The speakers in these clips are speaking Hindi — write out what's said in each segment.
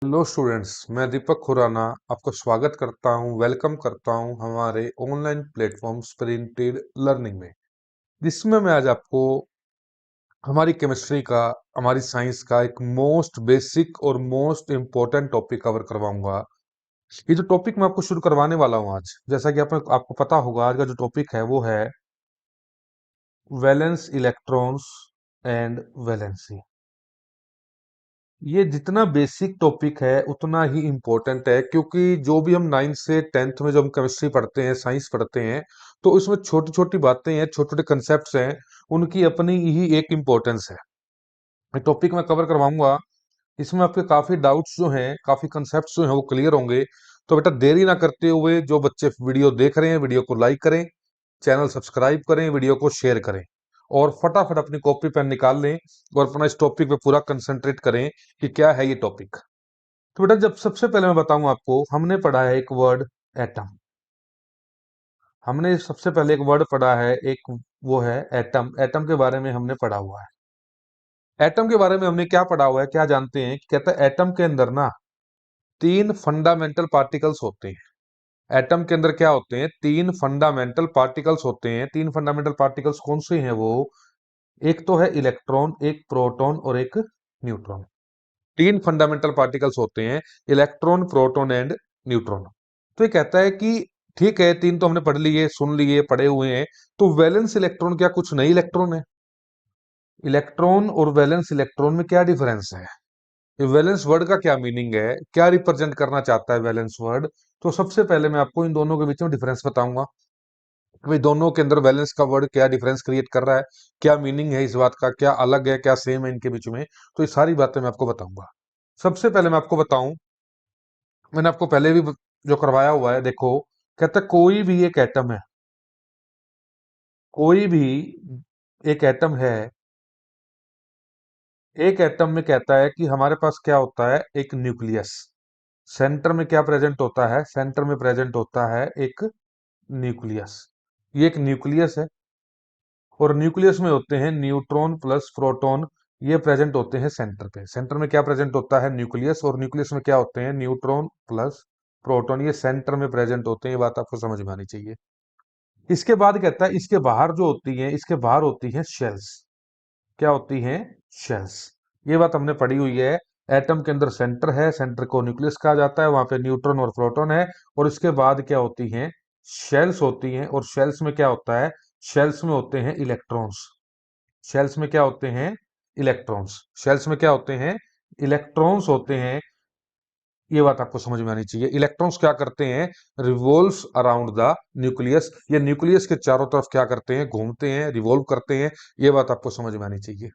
हेलो स्टूडेंट्स, मैं दीपक खुराना आपका स्वागत करता हूं, वेलकम करता हूं हमारे ऑनलाइन प्लेटफॉर्म स्प्रिंटेड लर्निंग में, जिसमें मैं आज आपको हमारी केमिस्ट्री का, हमारी साइंस का एक मोस्ट बेसिक और मोस्ट इम्पोर्टेंट टॉपिक कवर करवाऊंगा। ये जो टॉपिक मैं आपको शुरू करवाने वाला हूं आज, जैसा कि आपको पता होगा, आज का जो टॉपिक है वो है वैलेंस इलेक्ट्रॉन्स एंड वैलेंसी। ये जितना बेसिक टॉपिक है उतना ही इम्पोर्टेंट है, क्योंकि जो भी हम 9th से 10th में जब हम केमिस्ट्री पढ़ते हैं, साइंस पढ़ते हैं, तो उसमें छोटी छोटी बातें हैं, छोटे छोटे कंसेप्ट्स हैं, उनकी अपनी ही एक इम्पोर्टेंस है। ये टॉपिक मैं कवर करवाऊंगा, इसमें आपके काफी डाउट्स जो हैं, काफी कंसेप्ट्स जो हैं वो क्लियर होंगे। तो बेटा देरी ना करते हुए जो बच्चे वीडियो देख रहे हैं, वीडियो को लाइक करें, चैनल सब्सक्राइब करें, वीडियो को शेयर करें और फटाफट अपनी कॉपी पेन निकाल लें और अपना इस टॉपिक पे पूरा कंसंट्रेट करें कि क्या है ये टॉपिक। तो बेटा जब सबसे पहले मैं बताऊं आपको, हमने पढ़ा है एक वर्ड एटम। हमने सबसे पहले एक वर्ड पढ़ा है, एक वो है एटम। एटम के बारे में हमने पढ़ा हुआ है। एटम के बारे में हमने क्या पढ़ा हुआ है, क्या जानते हैं कि कहता है एटम के अंदर ना तीन फंडामेंटल पार्टिकल्स होते हैं। एटम के अंदर क्या होते हैं? तीन फंडामेंटल पार्टिकल्स होते हैं। तीन फंडामेंटल पार्टिकल्स कौन से हैं वो? एक तो है इलेक्ट्रॉन, एक प्रोटॉन और एक न्यूट्रॉन। तीन फंडामेंटल पार्टिकल्स होते हैं, इलेक्ट्रॉन, प्रोटॉन एंड न्यूट्रॉन। तो ये कहता है कि ठीक है, तीन तो हमने पढ़ लिए, सुन लिए, पढ़े हुए हैं। तो वैलेंस इलेक्ट्रॉन क्या कुछ नई इलेक्ट्रॉन है? इलेक्ट्रॉन और वैलेंस इलेक्ट्रॉन में क्या डिफरेंस है? ये वैलेंस वर्ड का क्या मीनिंग है, क्या रिप्रेजेंट करना चाहता है वैलेंस वर्ड? तो सबसे पहले मैं आपको इन दोनों के बीच में डिफरेंस बताऊंगा कि भाई दोनों के अंदर वैलेंस का वर्ड क्या डिफरेंस क्रिएट कर रहा है, क्या मीनिंग है इस बात का, क्या अलग है, क्या सेम है इनके बीच में। तो ये सारी बातें मैं आपको बताऊंगा। सबसे पहले मैं आपको बताऊं, मैंने आपको पहले भी जो करवाया हुआ है, देखो कहता है कोई भी एक एटम है, कोई भी एक एटम है। एक एटम में कहता है कि हमारे पास क्या होता है, एक न्यूक्लियस। सेंटर में क्या प्रेजेंट होता है? सेंटर में प्रेजेंट होता है एक न्यूक्लियस। ये एक न्यूक्लियस है और न्यूक्लियस में होते हैं न्यूट्रॉन प्लस प्रोटॉन। ये प्रेजेंट होते हैं सेंटर पे। सेंटर में क्या प्रेजेंट होता है? न्यूक्लियस। और न्यूक्लियस में क्या होते हैं? Neutron plus proton. ये सेंटर में प्रेजेंट होते हैं। ये बात आपको समझ में आनी चाहिए। इसके बाद कहता है इसके बाहर जो होती है, इसके बाहर होती हैं शेल्स। क्या होती हैं? शेल्स। ये बात हमने पढ़ी हुई है। एटम के अंदर सेंटर है, सेंटर को न्यूक्लियस कहा जाता है, वहां पे न्यूट्रॉन और प्रोटॉन है। और इसके बाद क्या होती हैं? शेल्स होती हैं। और शेल्स में क्या होता है? शेल्स में होते हैं इलेक्ट्रॉन्स। शेल्स में क्या होते हैं? इलेक्ट्रॉन्स। शेल्स में क्या होते हैं? इलेक्ट्रॉन्स होते हैं। ये बात आपको समझ में आनी चाहिए। इलेक्ट्रॉन्स क्या करते हैं? Revolves around the nucleus. ये न्यूक्लियस के चारों तरफ क्या करते हैं? घूमते हैं, रिवॉल्व करते हैं। ये बात आपको समझ में आनी चाहिए।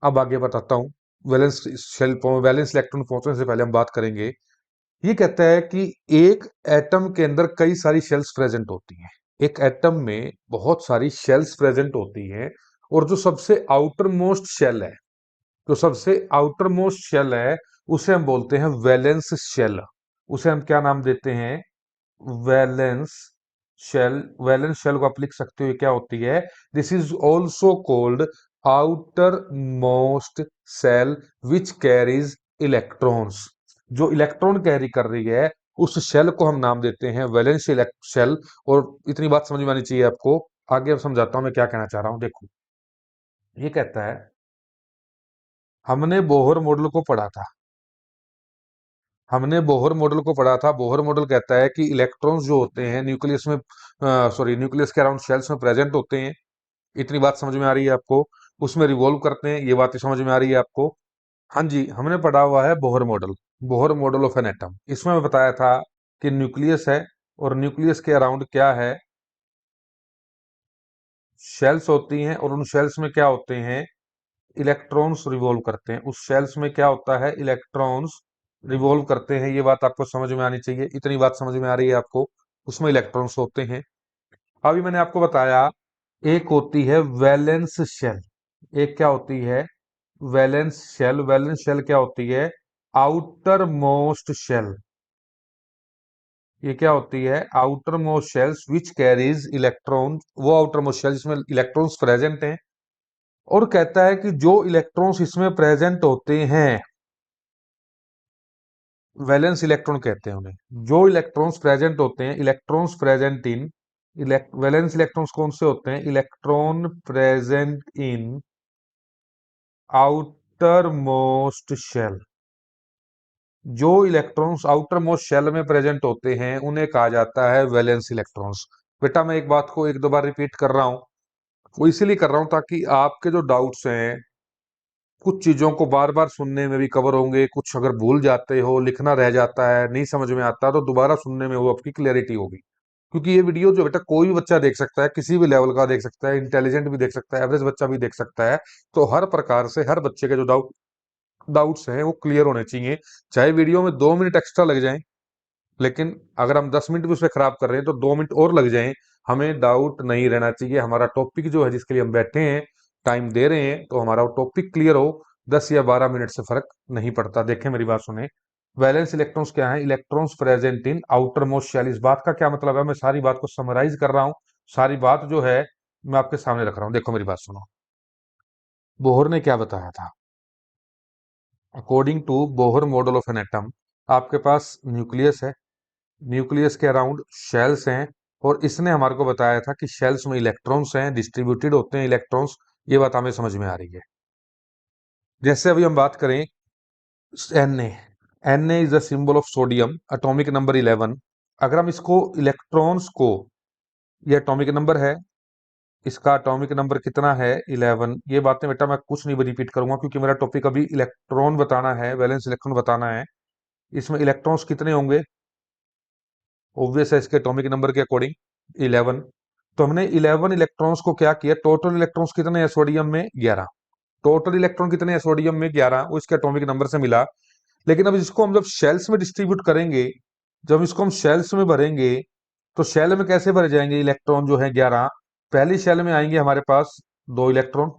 अब आगे बताता हूं। वैलेंस शेल, वैलेंस इलेक्ट्रॉन पहुंचने से पहले हम बात करेंगे। ये कहता है कि एक एटम के अंदर कई सारी शेल्स प्रेजेंट होती हैं। एक एटम में बहुत सारी शेल्स प्रेजेंट होती हैं। और जो सबसे आउटर मोस्ट शेल है, जो सबसे आउटर मोस्ट शेल है, उसे हम बोलते हैं वैलेंस शेल। उसे हम क्या नाम देते हैं? Valence shell. वैलेंस शेल को आप लिख सकते हो, क्या होती है? This is also called outermost cell which carries electrons. जो इलेक्ट्रॉन कैरी कर रही है, उस शेल को हम नाम देते हैं वैलेंस शेल। और इतनी बात समझ में आनी चाहिए आपको। आगे अब समझाता हूं मैं क्या कहना चाह रहा हूं। देखो, ये कहता है, हमने बोहर मॉडल को पढ़ा था। हमने बोहर मॉडल को पढ़ा था। बोहर मॉडल कहता है कि इलेक्ट्रॉन्स जो होते हैं न्यूक्लियस में, सॉरी, न्यूक्लियस के अराउंड शेल्स में प्रेजेंट होते हैं। इतनी बात समझ में आ रही है आपको? उसमें रिवॉल्व करते हैं। ये बात समझ में आ रही है आपको? हाँ जी, हमने पढ़ा हुआ है Bohr model. Bohr model of an atom. इसमें मैं बताया था कि न्यूक्लियस है और न्यूक्लियस के अराउंड क्या है? शेल्स होती हैं। और उन शेल्स में क्या होते हैं? इलेक्ट्रॉन्स रिवॉल्व करते हैं। उस शेल्स में क्या होता है? इलेक्ट्रॉन्स रिवॉल्व करते हैं। ये बात आपको समझ में आनी चाहिए। इतनी बात समझ में आ रही है आपको? उसमें इलेक्ट्रॉन्स होते हैं। अभी मैंने आपको बताया, एक होती है वैलेंस शेल। एक क्या होती है? Valence shell. वैलेंस शेल क्या होती है? Outer most shell. ये क्या होती है? Outermost shells which carries electron. वो आउटर मोस्ट शेल जिसमें इलेक्ट्रॉन्स प्रेजेंट हैं। और कहता है कि जो इलेक्ट्रॉन्स इसमें प्रेजेंट होते हैं, वैलेंस इलेक्ट्रॉन कहते हैं उन्हें। जो इलेक्ट्रॉन्स प्रेजेंट होते हैं, electrons present in valence electrons कौन से होते हैं? Electron present in outer most shell. जो इलेक्ट्रॉन्स आउटर मोस्ट शेल में प्रेजेंट होते हैं उन्हें कहा जाता है वैलेंस इलेक्ट्रॉन्स। बेटा मैं एक बात को एक दो बार रिपीट कर रहा हूं, वो इसीलिए कर रहा हूं ताकि आपके जो डाउट्स हैं कुछ चीजों को बार बार सुनने में भी कवर होंगे, कुछ अगर भूल जाते हो, लिखना रह जाता है, नहीं समझ में आता, तो दोबारा सुनने में वो आपकी क्लैरिटी होगी। क्योंकि ये वीडियो जो बेटा कोई भी बच्चा देख सकता है, किसी भी लेवल का देख सकता है, इंटेलिजेंट भी देख सकता है, एवरेज बच्चा भी देख सकता है। तो हर प्रकार से हर बच्चे के जो डाउट्स हैं वो क्लियर होने चाहिए। चाहे वीडियो में 2 मिनट एक्स्ट्रा लग जाए, लेकिन अगर हम 10 मिनट भी उसमें खराब कर रहे हैं तो 2 मिनट और लग जाएं, हमें डाउट नहीं रहना चाहिए। हमारा टॉपिक जो है जिसके लिए हम बैठे हैं, टाइम दे रहे हैं, तो हमारा टॉपिक क्लियर हो। 10 या 12 मिनट से फर्क नहीं पड़ता। देखें मेरी बात सुने, वैलेंस इलेक्ट्रॉन्स क्या है? Electrons present in outer most shell. इस बात का क्या मतलब है? मैं सारी बात को समराइज कर रहा हूं, सारी बात जो है मैं आपके सामने रख रहा हूं। देखो मेरी बात सुनो, बोहर ने क्या बताया था? According to Bohr model of an atom, आपके पास न्यूक्लियस है, न्यूक्लियस के अराउंड शेल्स हैं, और इसने हमारे को बताया था कि शेल्स में इलेक्ट्रॉन्स हैं, डिस्ट्रीब्यूटेड होते हैं इलेक्ट्रॉन्स। ये बात हमें समझ में आ रही है। जैसे अभी हम बात करें Na, Na is the symbol of sodium, atomic number 11। अगर हम इसको इलेक्ट्रॉन्स को, ये एटॉमिक नंबर है, इसका एटॉमिक नंबर कितना है? 11। ये बातें बेटा मैं कुछ नहीं रिपीट करूंगा क्योंकि मेरा टॉपिक अभी इलेक्ट्रॉन बताना है, वैलेंस इलेक्ट्रॉन बताना है। इसमें इलेक्ट्रॉन्स कितने होंगे? ऑब्वियस है, इसके एटॉमिक नंबर के अकॉर्डिंग 11। तो हमने 11 इलेक्ट्रॉन्स को क्या किया? टोटल इलेक्ट्रॉन्स कितने हैं सोडियम में? 11। टोटल इलेक्ट्रॉन कितने हैं सोडियम में? 11, वो इसके एटॉमिक नंबर से मिला। लेकिन अब इसको हम जब शेल्स में डिस्ट्रीब्यूट करेंगे, जब इसको हम शेल्स में भरेंगे, तो शेल में कैसे भरे जाएंगे इलेक्ट्रॉन जो है 11? पहली शेल में आएंगे हमारे पास 2 इलेक्ट्रॉन,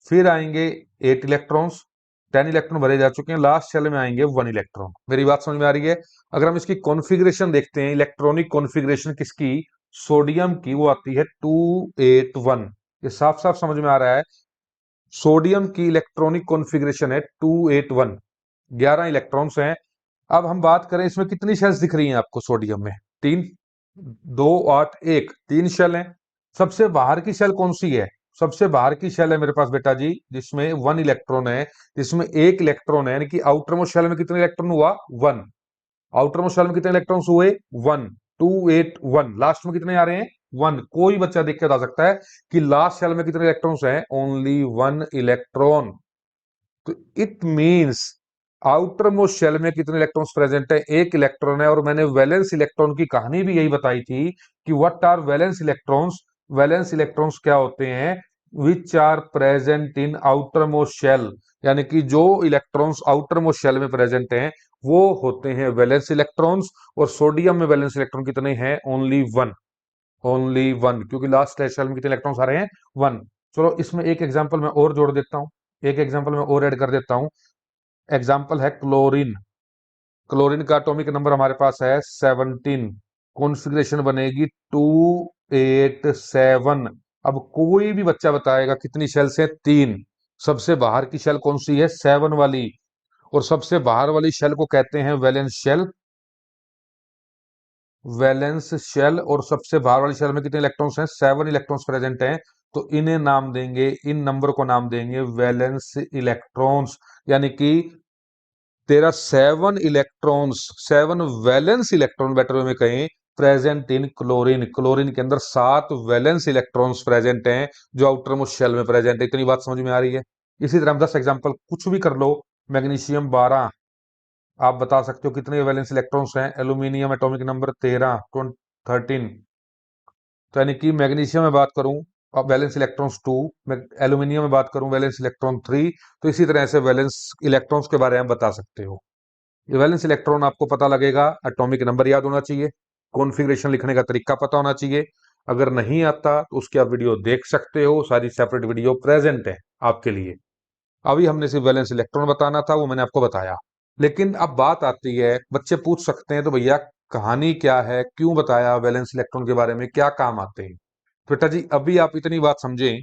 फिर आएंगे 8 इलेक्ट्रॉन्स, 10 इलेक्ट्रॉन भरे जा चुके हैं, लास्ट शेल में आएंगे 1 इलेक्ट्रॉन। मेरी बात समझ में आ रही है? अगर हम इसकी कॉन्फ़िगरेशन देखते हैं, इलेक्ट्रॉनिक कॉन्फ़िगरेशन किसकी? सोडियम की, वो आती है 281। ये साफ साफ समझ में आ रहा है, सोडियम की इलेक्ट्रॉनिक कॉन्फ़िगरेशन है 281, 11 इलेक्ट्रॉन्स हैं। अब हम बात करें इसमें कितनी शेल्स दिख रही हैं आपको सोडियम में? 3, 2, 8, 1, 3 शेल हैं। सबसे बाहर की शेल कौन सी है? सबसे बाहर की शेल है मेरे पास बेटा जी जिसमें 1 इलेक्ट्रॉन है, जिसमें 1 इलेक्ट्रॉन है, यानी कि आउटर मोस्ट शेल में कितने इलेक्ट्रॉन हुआ? 1। आउटर मोस्ट शेल में कितने इलेक्ट्रॉन्स हुए? 1। 281, लास्ट में कितने आ रहे हैं? 1। कोई बच्चा देख के बता सकता है कि लास्ट शेल में कितने इलेक्ट्रॉन्स हैं? Only 1 electron. तो it means outer most shell में कितने इलेक्ट्रॉन्स प्रेजेंट है? 1 इलेक्ट्रॉन है। और मैंने वैलेंस इलेक्ट्रॉन की कहानी भी यही बताई थी कि what are valence electrons. Valence electrons क्या होते हैं? Which are present in outer most shell, यानी कि जो इलेक्ट्रॉन्स आउटर मोस्ट शेल में प्रेजेंट हैं वो होते हैं वैलेंस इलेक्ट्रॉन्स। और सोडियम में वैलेंस इलेक्ट्रॉन कितने हैं? ओनली 1। ओनली 1, क्योंकि लास्ट शेल में कितने इलेक्ट्रॉन्स आ रहे हैं? 1। चलो इसमें एक एग्जांपल मैं और जोड़ देता हूं, एक एग्जांपल मैं और ऐड कर देता हूं। एग्जाम्पल है क्लोरीन। क्लोरीन का एटॉमिक नंबर हमारे पास है 17, कॉन्फ़िगरेशन बनेगी 287। अब कोई भी बच्चा बताएगा कितनी शेल्स है? 3। सबसे बाहर की शेल कौन सी है? 7 वाली। और सबसे बाहर वाली शेल को कहते हैं वैलेंस शेल। Valence shell. और सबसे बाहर वाली शेल में कितने इलेक्ट्रॉन्स हैं? 7 इलेक्ट्रॉन्स प्रेजेंट हैं। तो इन्हें नाम देंगे, इन नंबर को नाम देंगे वैलेंस इलेक्ट्रॉन्स। यानी कि तेरा 7 electrons, 7 valence electron better way में कहें, प्रेजेंट इन क्लोरीन। क्लोरीन के अंदर 7 वैलेंस इलेक्ट्रॉन्स प्रेजेंट हैं जो आउटर मोस्ट शेल में प्रेजेंट है। इतनी बात समझ में आ रही है? इसी तरह हम 10 एग्जांपल कुछ भी कर लो। मैग्नीशियम 12, आप बता सकते हो कितने वैलेंस इलेक्ट्रॉन्स हैं? Aluminium atomic number 13, 13। तो यानी कि मैग्नीशियम में बात करूं अब वैलेंस इलेक्ट्रॉन्स 2, मैं एल्यूमिनियम में बात करूं वैलेंस इलेक्ट्रॉन 3। तो इसी तरह से वैलेंस इलेक्ट्रॉन्स के बारे में बता सकते हो। वैलेंस इलेक्ट्रॉन आपको पता लगेगा, एटॉमिक नंबर याद होना चाहिए, कॉन्फ़िगरेशन लिखने का तरीका पता होना चाहिए। अगर नहीं आता तो उसकी आप वीडियो देख सकते हो, सारी सेपरेट वीडियो प्रेजेंट है आपके लिए। अभी हमने सिर्फ वैलेंस इलेक्ट्रॉन बताना था, वो मैंने आपको बताया। लेकिन अब बात आती है, बच्चे पूछ सकते हैं तो भैया कहानी क्या है, क्यों बताया वैलेंस इलेक्ट्रॉन के बारे में, क्या काम आते हैं? तो बेटा जी अभी आप इतनी बात समझें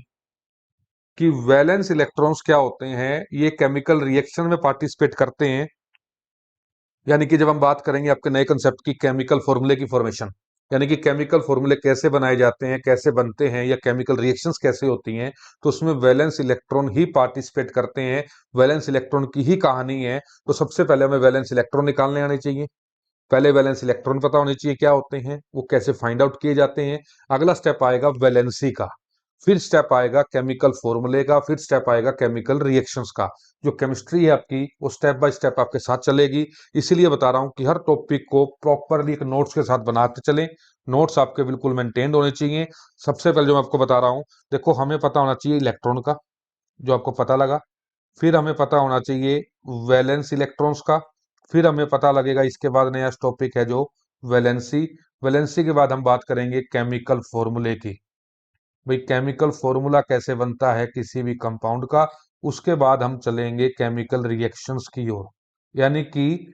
कि वैलेंस इलेक्ट्रॉन्स क्या होते हैं। ये केमिकल रिएक्शन में पार्टिसिपेट करते हैं, यानी कि जब हम बात करेंगे आपके नए कंसेप्ट की, केमिकल फॉर्मूले की फॉर्मेशन, यानी कि केमिकल फॉर्मूले कैसे बनाए जाते हैं, कैसे बनते हैं, या केमिकल रिएक्शंस कैसे होती हैं, तो उसमें वैलेंस इलेक्ट्रॉन ही पार्टिसिपेट करते हैं, वैलेंस इलेक्ट्रॉन की ही कहानी है। तो सबसे पहले हमें वैलेंस इलेक्ट्रॉन निकालने आने चाहिए। पहले वैलेंस इलेक्ट्रॉन पता होने चाहिए क्या होते हैं, वो कैसे फाइंड आउट किए जाते हैं। अगला स्टेप आएगा वैलेंसी का, फिर स्टेप आएगा केमिकल फॉर्मूले का, फिर स्टेप आएगा केमिकल रिएक्शंस का। जो केमिस्ट्री है आपकी, वो स्टेप बाय स्टेप आपके साथ चलेगी। इसीलिए बता रहा हूं कि हर टॉपिक को प्रॉपरली एक नोट्स के साथ बनाते चलें। नोट्स आपके बिल्कुल मेंटेन्ड होने चाहिए। सबसे पहले जो मैं आपको बता रहा हूं, देखो हमें पता होना चाहिए इलेक्ट्रॉन का, जो आपको पता लगा। फिर हमें पता होना चाहिए वैलेंस इलेक्ट्रॉन्स का। फिर हमें पता लगेगा, इसके बाद नया टॉपिक है जो वैलेंसी। वैलेंसी के बाद हम बात करेंगे केमिकल फॉर्मूले की। भाई केमिकल फॉर्मूला कैसे बनता है किसी भी कंपाउंड का। उसके बाद हम चलेंगे केमिकल रिएक्शंस की ओर। यानी कि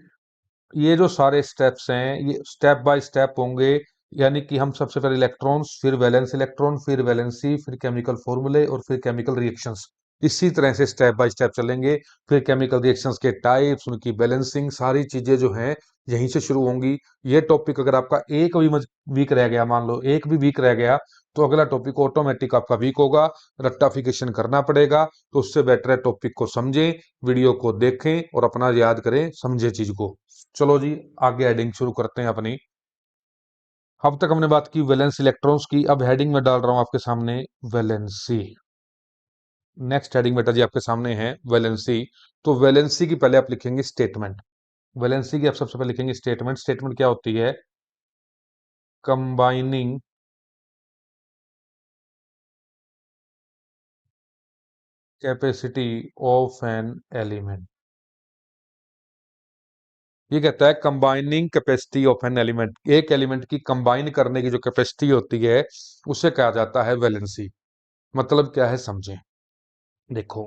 ये जो सारे स्टेप्स हैं, ये स्टेप बाय स्टेप होंगे। यानी कि हम सबसे पहले इलेक्ट्रॉन्स, फिर वैलेंस इलेक्ट्रॉन, फिर वैलेंसी, फिर केमिकल फॉर्मूले और फिर केमिकल रिएक्शंस। इसी तरह से स्टेप बाय स्टेप चलेंगे। फिर केमिकल रिएक्शंस के टाइप्स, उनकी बैलेंसिंग, सारी चीजें जो हैं यहीं से शुरू होंगी। ये टॉपिक अगर आपका एक भी वीक रह गया, मान लो एक भी वीक रह गया, तो अगला टॉपिक ऑटोमेटिक आपका वीक होगा। रट्टाफिकेशन करना पड़ेगा। तो उससे बेटर है टॉपिक को समझें, वीडियो को देखें और अपना याद करें, समझे चीज को। चलो जी, आगे हेडिंग शुरू करते हैं अपनी। अब तक हमने बात की वैलेंस इलेक्ट्रॉन्स की, अब हेडिंग में डाल रहा हूं आपके सामने वैलेंसी। नेक्स्ट हेडिंग बेटा जी आपके सामने है वैलेंसी। तो वैलेंसी की पहले आप लिखेंगे स्टेटमेंट। वैलेंसी की आप सबसे पहले लिखेंगे स्टेटमेंट। स्टेटमेंट क्या होती है? Combining capacity of an element. ये कहता है combining capacity of an element, एक एलिमेंट की कंबाइन करने की जो कैपेसिटी होती है उसे कहा जाता है वैलेंसी। मतलब क्या है समझें। देखो,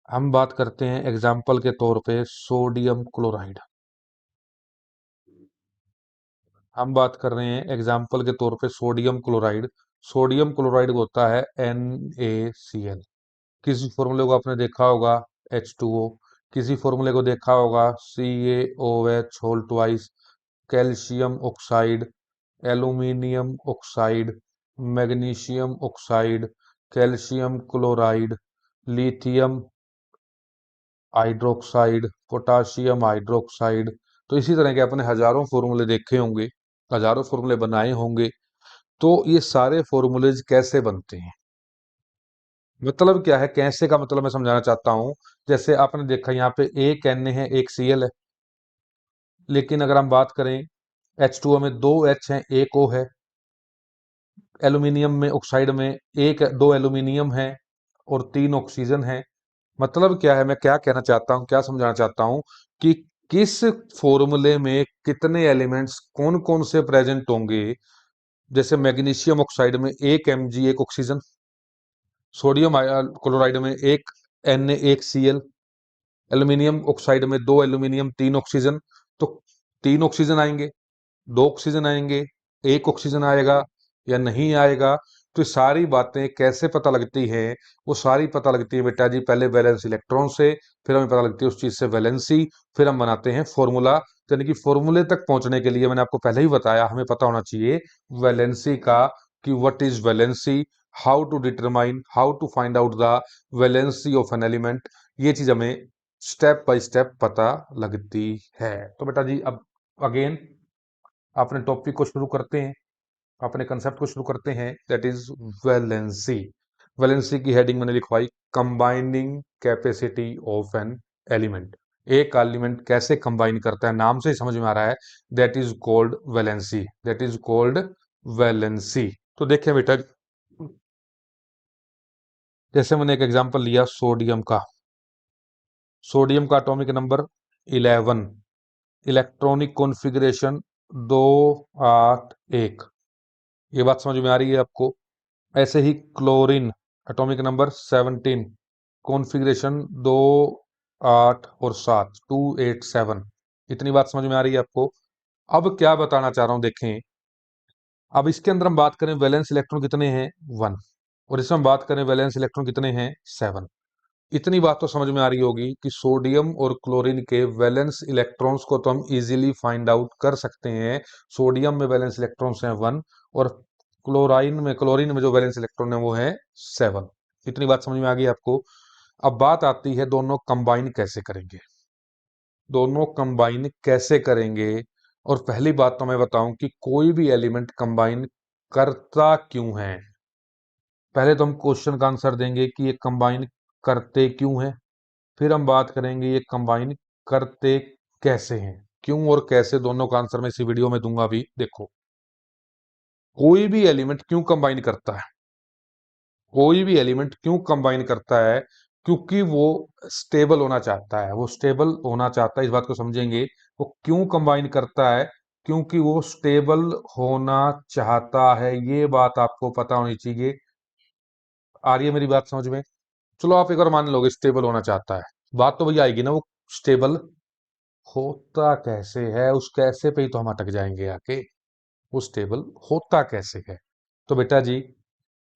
हम बात करते हैं एग्जाम्पल के तौर पे सोडियम क्लोराइड। हम बात कर रहे हैं एग्जाम्पल के तौर पे सोडियम क्लोराइड। सोडियम क्लोराइड होता है NaCl। किसी फॉर्मूले को आपने देखा होगा H2O। किसी फॉर्मूले को देखा होगा CaOH whole twice. Calcium oxide, aluminium oxide, magnesium oxide, calcium chloride, lithium hydroxide, potassium hydroxide. तो इसी तरह के अपने हजारों फॉर्मूले देखे होंगे, हजारों फॉर्मूले बनाए होंगे। तो ये सारे फॉर्मूलेज कैसे बनते हैं, मतलब क्या है, कैसे का मतलब मैं समझाना चाहता हूं। जैसे आपने देखा यहाँ पे एक Na है, एक Cl है। लेकिन अगर हम बात करें H2O में दो H है, एक O है। एल्यूमिनियम में ऑक्साइड में एक दो एल्यूमिनियम है और तीन ऑक्सीजन है। मतलब क्या है, मैं क्या कहना चाहता हूँ, क्या समझाना चाहता हूँ कि किस फॉर्मूले में कितने एलिमेंट्स कौन कौन से प्रेजेंट होंगे। जैसे मैग्नीशियम ऑक्साइड में एक Mg एक ऑक्सीजन, सोडियम क्लोराइड में एक Na एक Cl, एल्यूमिनियम ऑक्साइड में दो एल्यूमिनियम तीन ऑक्सीजन। तो तीन ऑक्सीजन आएंगे, दो ऑक्सीजन आएंगे, एक ऑक्सीजन आएगा या नहीं आएगा। तो ये सारी बातें कैसे पता लगती है? वो सारी पता लगती है बेटा जी पहले वैलेंस इलेक्ट्रॉन से, फिर हमें पता लगती है उस चीज से वैलेंसी, फिर हम बनाते हैं फॉर्मूला। यानी कि फॉर्मूले तक पहुंचने के लिए मैंने आपको पहले ही बताया, हमें पता होना चाहिए वैलेंसी का, कि what is valency, how to determine, how to find out the valency of an element. ये चीज हमें स्टेप बाय स्टेप पता लगती है। तो बेटा जी अब अगेन अपने टॉपिक को शुरू करते हैं, अपने कंसेप्ट को शुरू करते हैं, दैट इज वैलेंसी। वैलेंसी की हेडिंग मैंने लिखवाई combining capacity of an element. एक एलिमेंट कैसे कंबाइन करता है, नाम से ही समझ में आ रहा है, that is called valency, that is called valency. तो देखिए बेटा, जैसे मैंने एक एग्जांपल लिया सोडियम का। सोडियम का एटॉमिक नंबर 11, इलेक्ट्रॉनिक कॉन्फ़िगरेशन 281। ये बात समझ में आ रही है आपको? ऐसे ही क्लोरीन, एटॉमिक नंबर 17, कॉन्फ़िगरेशन 2 8 और 7, 287। इतनी बात समझ में आ रही है आपको? अब क्या बताना चाह रहा हूं देखें। अब इसके अंदर हम बात करें वैलेंस इलेक्ट्रॉन कितने हैं, 1। और इसमें हम बात करें वैलेंस इलेक्ट्रॉन कितने हैं, 7। इतनी बात तो समझ में आ रही होगी कि सोडियम और क्लोरीन के वैलेंस इलेक्ट्रॉन्स को तो हम इजीली फाइंड आउट कर सकते हैं। सोडियम में वैलेंस इलेक्ट्रॉन्स हैं 1, और क्लोरीन में जो वैलेंस इलेक्ट्रॉन है वो है 7। इतनी बात समझ में आ गई आपको। अब बात आती है दोनों कंबाइन कैसे करेंगे। दोनों कंबाइन कैसे करेंगे, और पहली बात तो मैं बताऊं कि कोई भी एलिमेंट कंबाइन करता क्यों है। पहले तो हम क्वेश्चन का आंसर देंगे कि ये कंबाइन करते क्यों हैं, फिर हम बात करेंगे ये कंबाइन करते कैसे हैं। क्यों और कैसे दोनों का आंसर मैं इसी वीडियो में दूंगा। अभी देखो, कोई भी एलिमेंट क्यों कंबाइन करता है। कोई भी एलिमेंट क्यों कंबाइन करता है, क्योंकि वो स्टेबल होना चाहता है। वो स्टेबल होना चाहता है, इस बात को समझेंगे। वो क्यों कंबाइन करता है, क्योंकि वो स्टेबल होना चाहता है। ये बात आपको पता होनी चाहिए। आ रही है मेरी बात समझ में? चलो आप एक बार मान लोगे स्टेबल होना चाहता है, बात तो वही आएगी ना, वो स्टेबल होता कैसे है। उस कैसे पे ही तो हम अटक जाएंगे आके। वो स्टेबल होता कैसे है। तो बेटा जी,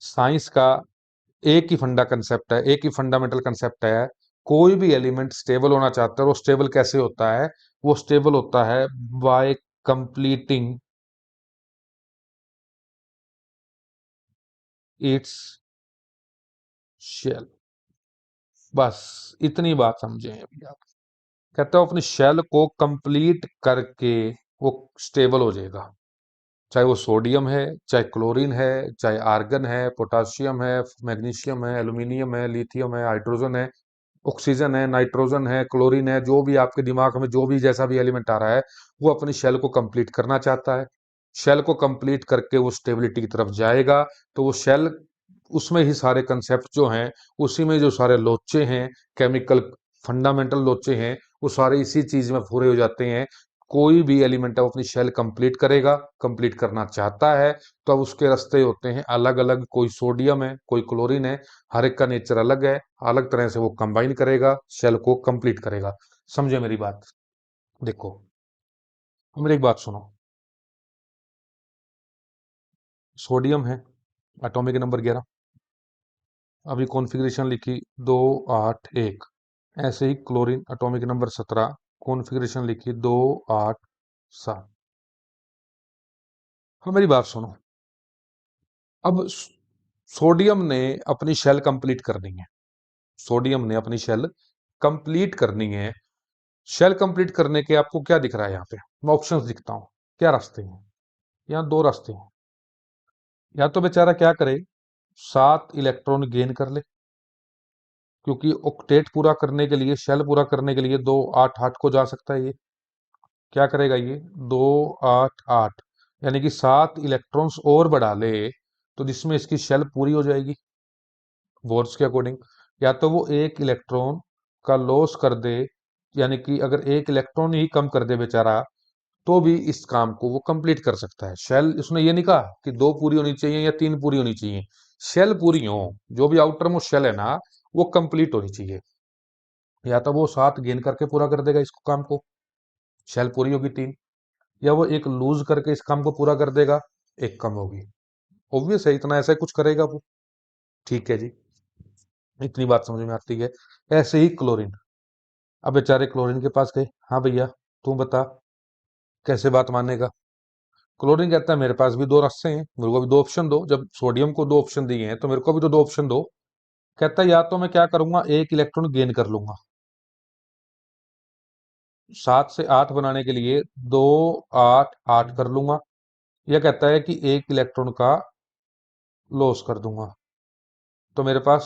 साइंस का एक ही फंडा कंसेप्ट है, एक ही फंडामेंटल कंसेप्ट है। कोई भी एलिमेंट स्टेबल होना चाहता है, वो स्टेबल कैसे होता है? वो स्टेबल होता है बाय कंप्लीटिंग इट्स शेल। बस इतनी बात समझे अभी आप। कहते हो अपनी शेल को कंप्लीट करके वो स्टेबल हो जाएगा। चाहे वो सोडियम है, चाहे क्लोरीन है, चाहे आर्गन है, पोटाशियम है, मैग्नीशियम है, एल्यूमिनियम है, लिथियम है, हाइड्रोजन है, ऑक्सीजन है, नाइट्रोजन है, क्लोरीन है। जो भी आपके दिमाग में जो भी जैसा भी एलिमेंट आ रहा है, वो अपनी शेल को कंप्लीट करना चाहता है। शेल को कंप्लीट करके वो स्टेबिलिटी की तरफ जाएगा। तो वो शेल, उसमें ही सारे कंसेप्ट जो हैं, उसी में जो सारे लोचे हैं, केमिकल फंडामेंटल लोचे हैं, वो सारे इसी चीज में पूरे हो जाते हैं। कोई भी एलिमेंट है वो अपनी शेल कंप्लीट करेगा, कंप्लीट करना चाहता है। तो अब उसके रास्ते होते हैं अलग अलग। कोई सोडियम है, कोई क्लोरीन है, हर एक का नेचर अलग है। अलग तरह से वो कंबाइन करेगा, शेल को कंप्लीट करेगा। समझे मेरी बात? देखो, मेरी एक बात सुनो। सोडियम है, एटॉमिक नंबर 11। अभी कॉन्फ़िगरेशन लिखी 281। ऐसे ही क्लोरीन एटॉमिक नंबर 17, कॉन्फ़िगरेशन लिखी 287। हाँ मेरी बात सुनो। अब सोडियम ने अपनी शेल कंप्लीट करनी है। सोडियम ने अपनी शेल कंप्लीट करनी है। शेल कंप्लीट करने के आपको क्या दिख रहा है यहाँ पे? मैं ऑप्शंस दिखता हूँ। क्या रास्ते हैं? यहाँ दो रास्ते हैं। या तो बेचारा क्या करे, 7 इलेक्ट्रॉन गेन कर ले, क्योंकि ऑक्टेट पूरा करने के लिए, शेल पूरा करने के लिए 288 को जा सकता है ये। क्या करेगा ये? 288, यानी कि 7 इलेक्ट्रॉन्स और बढ़ा ले, तो जिसमें इसकी शेल पूरी हो जाएगी बोर्स के अकॉर्डिंग। या तो वो 1 इलेक्ट्रॉन का लॉस कर दे, यानी कि अगर 1 इलेक्ट्रॉन ही कम कर दे बेचारा, तो भी इस काम को वो कंप्लीट कर सकता है। शेल, उसने ये नहीं कहा कि 2 पूरी होनी चाहिए या 3 पूरी होनी चाहिए। शेल पूरी हो, जो भी आउटर मोस्ट शेल है ना, वो कंप्लीट होनी चाहिए। या तो वो 7 गेन करके पूरा कर देगा इसको काम को, शेल पूरी होगी 3। या वो एक लूज करके इस काम को पूरा कर देगा, एक कम होगी। ऑब्वियस है, इतना ऐसा कुछ करेगा वो। ठीक है जी, इतनी बात समझ में आती है। ऐसे ही क्लोरीन। अब बेचारे क्लोरीन के पास गए, हाँ भैया तू बता कैसे बात मानेगा। क्लोरीन कहता है मेरे पास भी दो रास्ते हैं, मेरे को भी दो ऑप्शन दो। जब सोडियम को दो ऑप्शन दिए हैं तो मेरे को भी तो दो ऑप्शन दो। कहता है या तो मैं क्या करूंगा, 1 इलेक्ट्रॉन गेन कर लूंगा, 7 से 8 बनाने के लिए 2 8 8 कर लूंगा। यह कहता है कि 1 इलेक्ट्रॉन का लॉस कर दूंगा। तो मेरे पास,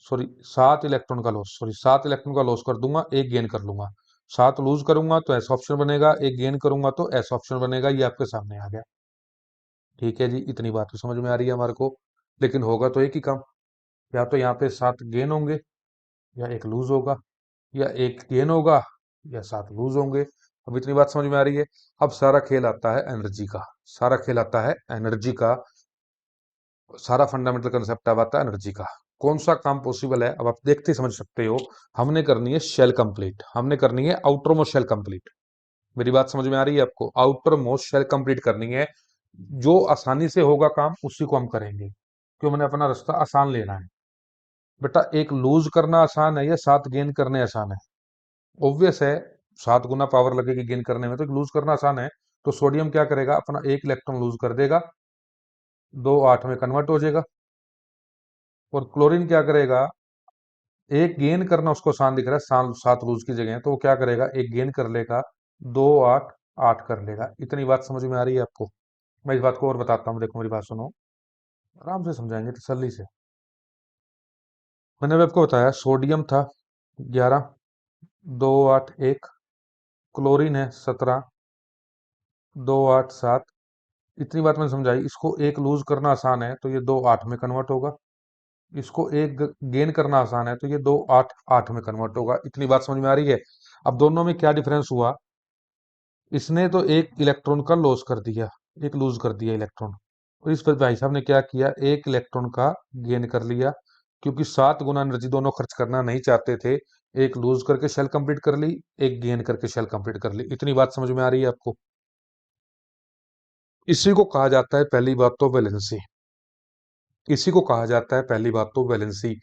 सॉरी, 7 इलेक्ट्रॉन का लॉस, सॉरी 7 इलेक्ट्रॉन का लॉस कर दूंगा, एक गेन कर लूंगा। 7 लूज करूंगा तो ऐसा ऑप्शन बनेगा, एक गेन करूंगा तो ऐसा ऑप्शन बनेगा। ये आपके सामने आ गया। ठीक है जी, इतनी बात तो समझ में आ रही है हमारे को। लेकिन होगा तो एक ही काम। या तो यहाँ पे 7 गेन होंगे, या एक लूज होगा, या एक गेन होगा, या 7 लूज होंगे। अब इतनी बात समझ में आ रही है। अब सारा खेल आता है एनर्जी का। सारा खेल आता है एनर्जी का। सारा फंडामेंटल कंसेप्ट अब आता है एनर्जी का। कौन सा काम पॉसिबल है, अब आप देखते ही समझ सकते हो। हमने करनी है शेल कंप्लीट, हमने करनी है आउटर मोस्ट शेल कंप्लीट। मेरी बात समझ में आ रही है आपको? आउटर मोस्ट शेल कंप्लीट करनी है। जो आसानी से होगा काम, उसी को हम करेंगे, क्यों? मैंने अपना रास्ता आसान लेना है। बेटा एक लूज करना आसान है या 7 गेन करने आसान है? ऑब्वियस है, 7 गुना पावर लगेगी गेन करने में, तो लूज करना आसान है। तो सोडियम क्या करेगा, अपना एक इलेक्ट्रॉन लूज कर देगा, 2 8 में कन्वर्ट हो जाएगा। और क्लोरीन क्या करेगा, एक गेन करना उसको आसान दिख रहा है, 7 लूज की जगह, तो वो क्या करेगा, एक गेन कर लेगा, 2 8 8 कर लेगा। इतनी बात समझ में आ रही है आपको? मैं इस बात को और बताता हूँ, देखो मेरी बात सुनो, आराम से समझाएंगे तसल्ली से। मैंने अभी आपको बताया सोडियम था 11, 2 8 1, क्लोरीन है 17, 2 8 7। इतनी बात मैंने समझाई। इसको एक लूज करना आसान है तो ये 2 8 में कन्वर्ट होगा, इसको एक गेन करना आसान है तो ये 2 8 8 में कन्वर्ट होगा। इतनी बात समझ में आ रही है? अब दोनों में क्या डिफरेंस हुआ, इसने तो एक इलेक्ट्रॉन का लॉस कर दिया, एक लूज कर दिया इलेक्ट्रॉन, और इस पर भाई साहब ने क्या किया, एक इलेक्ट्रॉन का गेन कर लिया। क्योंकि 7 गुना एनर्जी दोनों खर्च करना नहीं चाहते थे, एक लूज करके शेल कंप्लीट कर ली, एक गेन करके शेल कंप्लीट कर ली। इतनी बात समझ में आ रही है आपको? इसी को कहा जाता है पहली बात तो वैलेंसी। इसी को कहा जाता है पहली बात तो valency,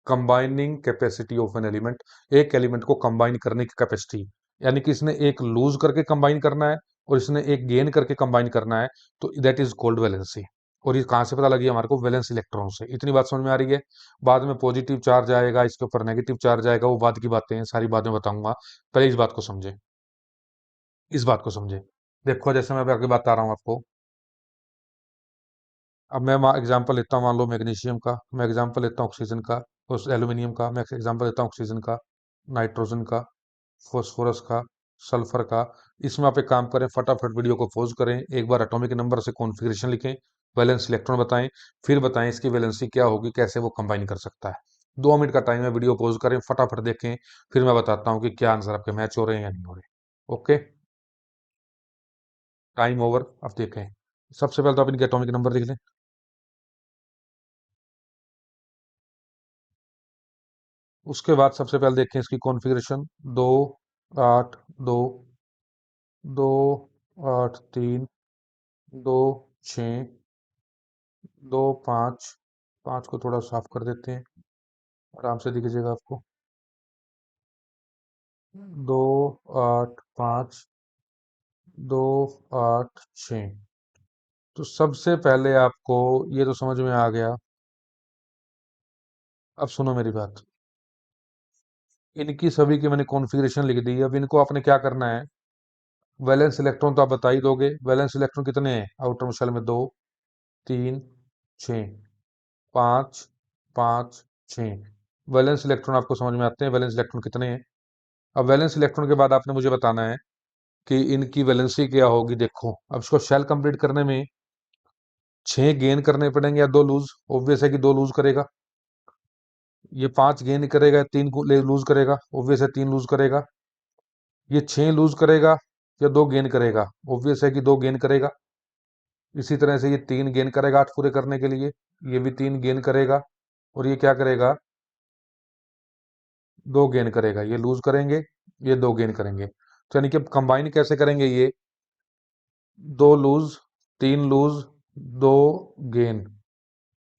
combining capacity of an element. एक एलिमेंट को कंबाइन करने की कैपेसिटी, यानी कि इसने एक लूज करके कंबाइन करना है और इसने एक गेन करके कंबाइन करना है, तो दैट इज कॉल्ड वैलेंसी। और ये कहां से पता लगी हमारे को, वैलेंस इलेक्ट्रॉन से। इतनी बात समझ में आ रही है? बाद में पॉजिटिव चार्ज आएगा, इसके ऊपर नेगेटिव चार्ज आएगा, वो बाद की बातें हैं, सारी बातें बताऊंगा। पहले इस बात को समझे, इस बात को समझे। देखो जैसे मैं अभी आगे बता रहा हूँ आपको, अब मैं एग्जांपल लेता हूँ, मान लो मैग्नीशियम का, मैं एग्जांपल लेता हूँ ऑक्सीजन का, उस एल्यूमिनियम का मैं एग्जांपल लेता हूँ, ऑक्सीजन का, नाइट्रोजन का, फॉस्फोरस का, सल्फर का। इसमें आप एक काम करें, फटाफट वीडियो को पॉज करें, एक बार एटॉमिक नंबर से कॉन्फ़िगरेशन लिखें, वैलेंस इलेक्ट्रॉन बताएं, फिर बताएं इसकी वैलेंसी क्या होगी, कैसे वो कंबाइन कर सकता है। 2 मिनट का टाइम है, वीडियो पॉज करें, फटाफट देखें, फिर मैं बताता हूँ कि क्या आंसर आपके मैच हो रहे हैं या नहीं हो रहे। Okay, time over. अब देखें, सबसे पहले तो आप इनके एटॉमिक नंबर लिख लें। उसके बाद सबसे पहले देखें इसकी कॉन्फ़िगरेशन, 2 8 2, 2 8 3, 2 6, 2 5। 5 को थोड़ा साफ कर देते हैं, आराम से दिख जाएगा आपको। 2 8 5, 2 8 6। तो सबसे पहले आपको ये तो समझ में आ गया। अब सुनो मेरी बात, इनकी सभी की मैंने कॉन्फ़िगरेशन लिख दी। अब इनको आपने क्या करना है, वैलेंस इलेक्ट्रॉन तो आप बता ही दोगे। वैलेंस इलेक्ट्रॉन कितने हैं आउटर शेल में, 2 3 6, 5 5 6। वैलेंस इलेक्ट्रॉन आपको समझ में आते हैं, वैलेंस इलेक्ट्रॉन कितने हैं। अब वैलेंस इलेक्ट्रॉन के बाद आपने मुझे बताना है कि इनकी वैलेंसी क्या होगी। देखो अब इसको शेल कंप्लीट करने में 6 गेन करने पड़ेंगे या 2 लूज। ऑब्वियस है कि 2 लूज करेगा। ये 5 गेन करेगा, 3 लूज करेगा, ऑब्वियस है 3 लूज करेगा। ये 6 लूज करेगा या 2 गेन करेगा, ऑब्वियस है कि 2 गेन करेगा। इसी तरह से ये 3 गेन करेगा 8 पूरे करने के लिए, ये भी 3 गेन करेगा, और ये क्या करेगा, 2 गेन करेगा। ये लूज करेंगे, ये 2 गेन करेंगे। तो यानी कि अब कंबाइन कैसे करेंगे, ये 2 lose, 3 lose, 2 gain,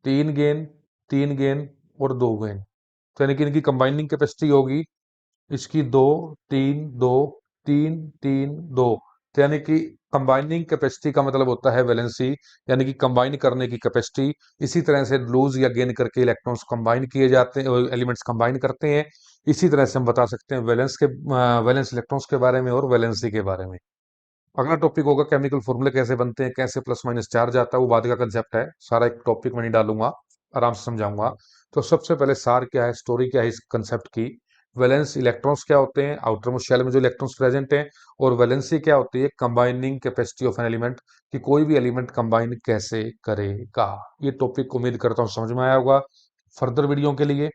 3 gain, 3 gain और 2 गेन। तो यानी कि इनकी कंबाइनिंग कैपेसिटी होगी इसकी 2 3 2 3 3 2। तो यानी कि कंबाइनिंग कैपेसिटी का मतलब होता है वैलेंसी, यानी कि कंबाइन करने की कैपेसिटी। इसी तरह से लूज या गेन करके इलेक्ट्रॉन्स कंबाइन किए जाते हैं, एलिमेंट्स कंबाइन करते हैं। इसी तरह से हम बता सकते हैं वैलेंस इलेक्ट्रॉन्स के बारे में और वैलेंसी के बारे में। अगला टॉपिक होगा केमिकल फॉर्मूले कैसे बनते हैं, कैसे प्लस माइनस चार्ज आता है, वो बाद का कंसेप्ट है, सारा एक टॉपिक में नहीं डालूंगा, आराम से समझाऊंगा। तो सबसे पहले सार क्या है, स्टोरी क्या है इस कंसेप्ट की। वैलेंस इलेक्ट्रॉन्स क्या होते हैं, आउटर मोस्ट शेल में जो इलेक्ट्रॉन्स प्रेजेंट हैं। और वैलेंसी क्या होती है, combining capacity of an element, कि कोई भी एलिमेंट कंबाइन कैसे करेगा। ये टॉपिक उम्मीद करता हूँ समझ में आया होगा। फर्दर वीडियो के लिए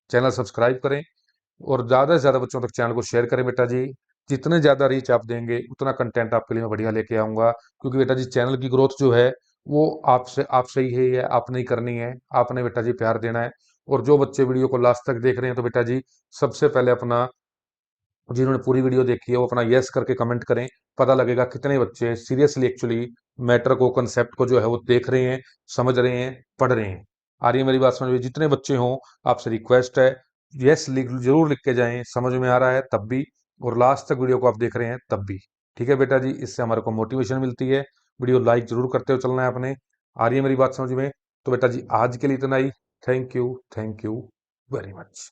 चैनल सब्सक्राइब करें और ज्यादा से ज्यादा बच्चों तक चैनल को शेयर करें बेटा जी। जितने ज्यादा रीच आप देंगे उतना कंटेंट आपके लिए मैं बढ़िया लेके आऊंगा, क्योंकि बेटा जी चैनल की ग्रोथ जो है वो आपसे ही है, आपने ही करनी है। आपने बेटा जी प्यार देना है। और जो बच्चे वीडियो को लास्ट तक देख रहे हैं तो बेटा जी सबसे पहले अपना, जिन्होंने पूरी वीडियो देखी है वो अपना यस करके कमेंट करें। पता लगेगा कितने बच्चे सीरियसली एक्चुअली मैटर को, कंसेप्ट को जो है वो देख रहे हैं, समझ रहे हैं, पढ़ रहे हैं। आ रही है मेरी बात समझ में? जितने बच्चे हों, आपसे रिक्वेस्ट है, यस लिख जरूर लिख के जाएं, समझ में आ रहा है तब भी, और लास्ट तक वीडियो को आप देख रहे हैं तब भी। ठीक है बेटा जी, इससे हमारे को मोटिवेशन मिलती है। वीडियो लाइक जरूर करते हुए चलना है अपने। आ रही है मेरी बात समझ में? तो बेटा जी आज के लिए इतना ही। Thank you very much.